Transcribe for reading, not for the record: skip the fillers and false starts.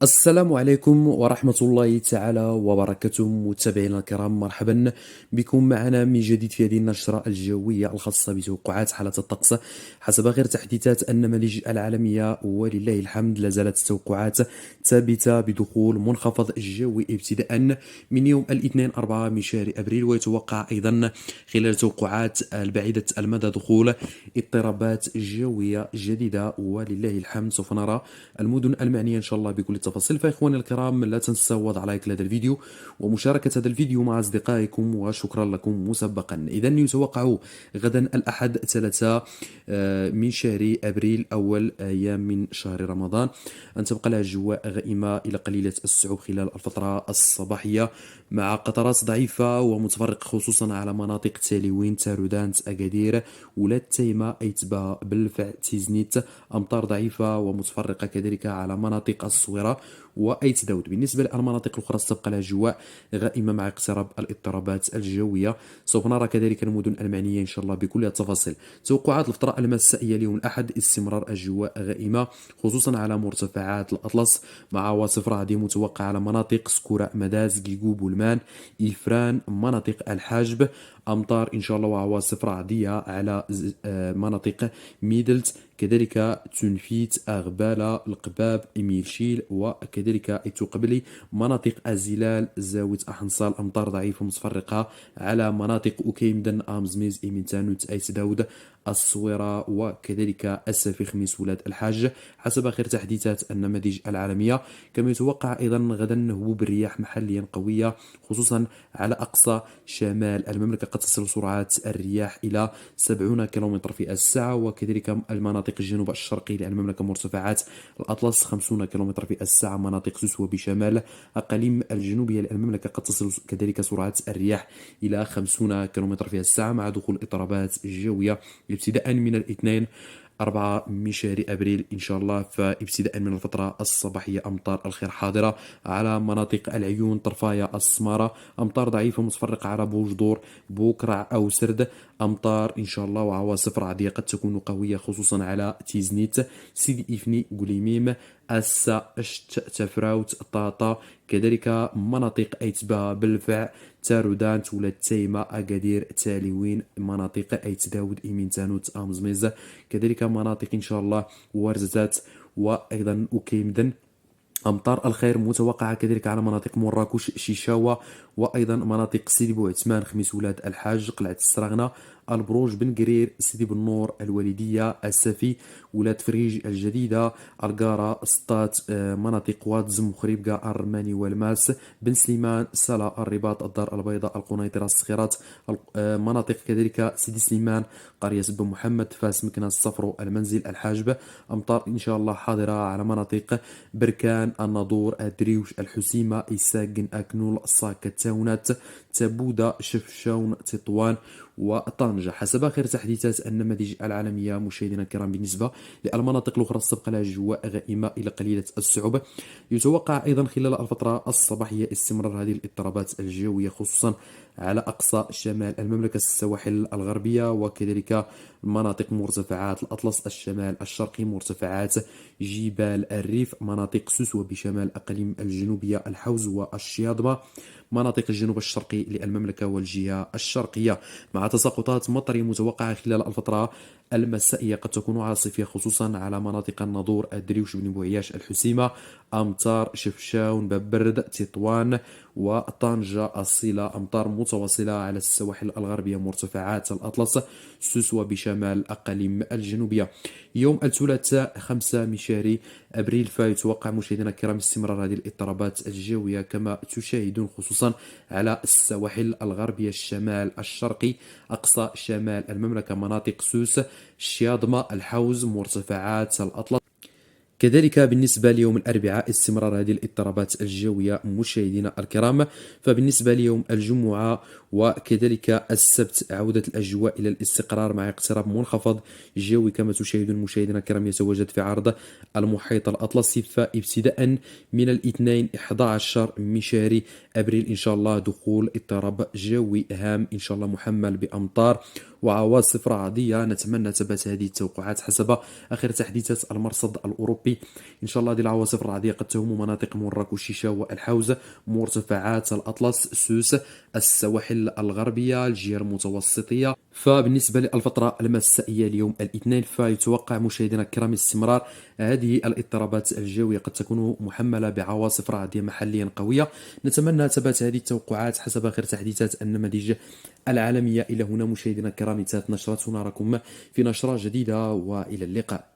السلام عليكم ورحمة الله تعالى وبركاته. متابعينا الكرام، مرحبا بكم معنا من جديد في هذه النشرة الجوية الخاصة بتوقعات حالة الطقس حسب آخر تحديثات النماذج العالمية. ولله الحمد لا زالت التوقعات ثابتة بدخول منخفض جوي ابتداء من يوم الاثنين 4 من شهر أبريل، ويتوقع أيضا خلال التوقعات البعيدة المدى دخول اضطرابات جوية جديدة. ولله الحمد سوف نرى المدن المعنية إن شاء الله بكل التفاصيل. فإخواني الكرام، لا تنسوا وضع لايك لهذا الفيديو ومشاركة هذا الفيديو مع أصدقائكم، وشكرا لكم مسبقا. إذا يتوقع غدا الأحد 3 من شهر أبريل، أول أيام من شهر رمضان، أن تبقى الأجواء غائمة إلى قليلة الصعوب خلال الفترة الصباحية، مع قطرات ضعيفة ومتفرقة خصوصا على مناطق تالوين، تارودانت، أكادير، ولاد تيمة، أيتبا، بلفع، تيزنيت. أمطار ضعيفة ومتفرقة كذلك على مناطق الصويرة وأيت داود. بالنسبة للمناطق الأخرى ستبقى الأجواء غائمة مع اقتراب الاضطرابات الجوية. سوف نرى كذلك المدن المعنية إن شاء الله بكل التفاصيل. توقعات الفترة المسائية اليوم الأحد: استمرار أجواء غائمة خصوصا على مرتفعات الأطلس، مع عواصف رعدية متوقعة على مناطق سكورة، مداز، كيكو، بولمان، إفران، مناطق الحاجب. أمطار إن شاء الله وعواصف رعدية على مناطق ميدلت، كذلك تنفيت، أغبالة، القباب، إميلشيل، وكذلك تقبلي مناطق الزلال، زاوية أحنصال. أمطار ضعيفة متفرقة على مناطق أكيمدن، أمزميز، إيمنتانوت، أيت داود، الصويرة، وكذلك السفيخ، ميس، ولاد الحاج، حسب آخر تحديثات النماذج العالمية. كما يتوقع أيضا غدا هبوب الرياح محليا قوية خصوصا على أقصى شمال المملكة، قد تصل سرعات الرياح إلى 70 كم في الساعة، وكذلك المناطق الجنوب الشرقي للمملكة، مرتفعات الأطلس 50 كم في الساعة، مناطق سوسوة بشمال أقاليم الجنوبية للمملكة قد تصل كذلك سرعات الرياح إلى 50 كم في الساعة، مع دخول اضطرابات جوية ابتداء من الاثنين 4 من شهر أبريل إن شاء الله. فابتداء من الفترة الصباحية أمطار الخير حاضرة على مناطق العيون، طرفايا، السمارة. أمطار ضعيفة متفرقة على بوجدور، بوكرع أو سرد. أمطار إن شاء الله وعواصف رعدية قد تكون قوية خصوصا على تيزنيت، سيدي إفني، قليميم، أسا، أشت، تفراوت، طاطا، كذلك مناطق أيتبا، بلفع، تارودانت، ولاد تيمة، أكادير، تاليوين، مناطق أيت داود، إيمنتانوت، أمزميز، كذلك مناطق إن شاء الله ورزتات، وأيضا أكيمدن. أمطار الخير متوقعة كذلك على مناطق مراكش، شيشاوة، وأيضا مناطق سيدي بوعثمان، خميس، ولاد الحاج، قلعة السراغنة، البروج، بن قرير، سيدي بن نور، الوالدية، السفي، ولاد فريج، الجديدة، القارة، سطات، مناطق وادز، مخربقة، الرماني والماس، بن سليمان، سلا، الرباط، الدار البيضاء، القنيطرة، الصخيرات، مناطق كذلك سيدي سليمان، قرية بن محمد، فاس، مكناس، الصفرو، المنزل، الحاجبة. أمطار إن شاء الله حاضرة على مناطق بركان، الناظور، الدريوش، الحسيمة، إساقن، أكنول، الصاكة، تاونات، تبودة، شفشاون، تطوان، وطنجة، حسب آخر تحديثات النماذج العالمية. مشاهدينا الكرام، بالنسبة للمناطق الأخرى ستبقى الأجواء غائمة إلى قليلة الصعوبة. يتوقع أيضا خلال الفترة الصباحية استمرار هذه الاضطرابات الجوية خصوصا على أقصى شمال المملكة، السواحل الغربية، وكذلك مناطق مرتفعات الأطلس، الشمال الشرقي، مرتفعات جبال الريف، مناطق سوسوة بشمال أقاليم الجنوبية، الحوز والشياضمة، مناطق الجنوب الشرقي للمملكة والجهة الشرقية، مع تساقطات مطر متوقعة خلال الفترة المسائية، قد تكون عاصفية خصوصا على مناطق الناظور، الدريوش، بن بوعياش، الحسيمة، أمطار شفشاون، ببرد، تطوان، وطنجة، الصلة. أمطار متواصلة على السواحل الغربية، مرتفعات الأطلس، سوسوة بشمال الأقاليم الجنوبية. يوم الثلاثاء 5 من شهر أبريل، فيتوقع مشاهدينا الكرام استمرار هذه الاضطرابات الجوية كما تشاهدون خصوصا على السواحل الغربية، الشمال الشرقي، أقصى شمال المملكة، مناطق سوس، الشياضمة، الحوز، مرتفعات الأطلس. كذلك بالنسبة ليوم الأربعاء استمرار هذه الاضطرابات الجوية مشاهدينا الكرام. فبالنسبة ليوم الجمعة وكذلك السبت عودة الأجواء إلى الاستقرار مع اقتراب منخفض جوي كما تشاهدون مشاهدينا الكرام يتواجد في عرض المحيط الأطلسي. فابتداء من الاثنين 11 من شهر أبريل إن شاء الله دخول اضطراب جوي هام إن شاء الله محمل بأمطار وعواصف رعدية. نتمنى ثبات هذه التوقعات حسب آخر تحديثات المرصد الأوروبي. إن شاء الله هذه العواصف الرعدية قد تهم مناطق مراكش والشيشاو والحوزة، مرتفعات الأطلس، سوس، السواحل الغربية، الجهة المتوسطية. فبالنسبة للفترة المسائية اليوم الاثنين فيتوقع مشاهدينا الكرام استمرار هذه الاضطرابات الجوية، قد تكون محملة بعواصف رعدية محليا قوية. نتمنى ثبات هذه التوقعات حسب آخر تحديثات النماذج العالمية. إلى هنا مشاهدينا الكرام انتهت نشرتنا، نراكم في نشرة جديدة وإلى اللقاء.